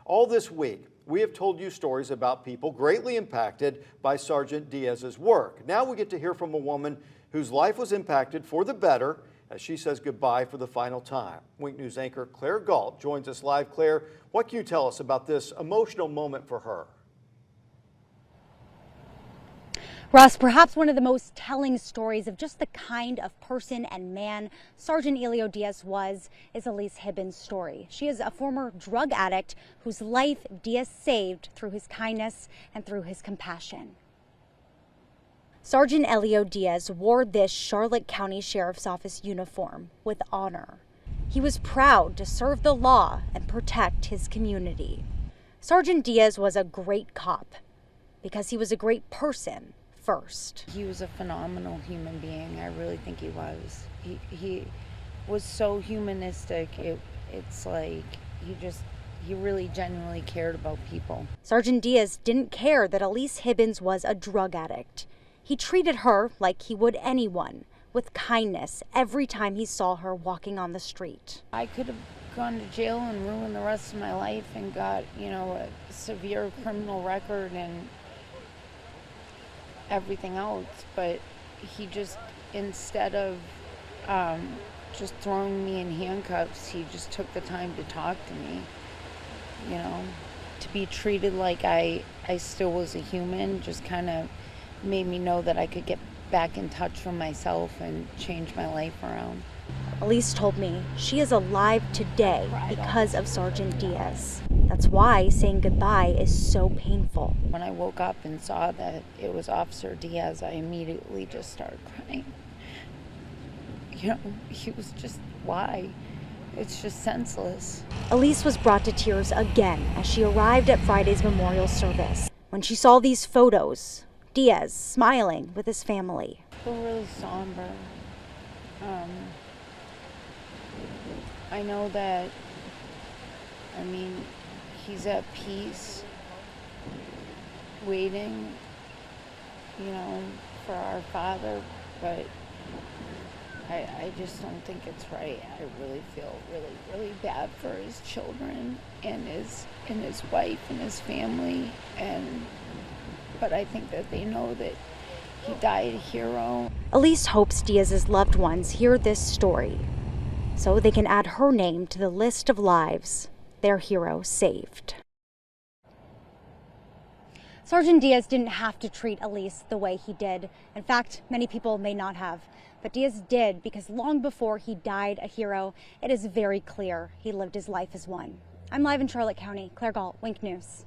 All this week, we have told you stories about people greatly impacted by Sergeant Diaz's work. Now we get to hear from a woman whose life was impacted for the better as she says goodbye for the final time. Wink News anchor Claire Galt joins us live. Claire, what can you tell us about this emotional moment for her? Russ, perhaps one of the most telling stories of just the kind of person and man Sergeant Elio Diaz was is Elise Hibbins' story. She is a former drug addict whose life Diaz saved through his kindness and through his compassion. Sergeant Elio Diaz wore this Charlotte County Sheriff's Office uniform with honor. He was proud to serve the law and protect his community. Sergeant Diaz was a great cop because he was a great person first. He was a phenomenal human being. I really think he was. He was so humanistic. It's like he really genuinely cared about people. Sergeant Diaz didn't care that Elise Hibbins was a drug addict. He treated her like he would anyone, with kindness every time he saw her walking on the street. I could have gone to jail and ruined the rest of my life and got, a severe criminal record and everything else, but he just, instead of just throwing me in handcuffs, he just took the time to talk to me, to be treated like I still was a human, just kind of made me know that I could get back in touch with myself and change my life around. Elise told me she is alive today because of Sergeant Diaz. That's why saying goodbye is so painful. When I woke up and saw that it was Officer Diaz, I immediately just started crying. He was just, why? It's just senseless. Elise was brought to tears again as she arrived at Friday's memorial service. When she saw these photos, Diaz smiling with his family. I feel really somber. I know that, he's at peace, waiting, for our father, but I just don't think it's right. I really feel really bad for his children and his wife and his family, but I think that they know that he died a hero. Elise hopes Diaz's loved ones hear this story so they can add her name to the list of lives their hero saved. Sergeant Diaz didn't have to treat Elise the way he did. In fact, many people may not have. But Diaz did, because long before he died a hero, it is very clear he lived his life as one. I'm live in Charlotte County. Claire Galt, Wink News.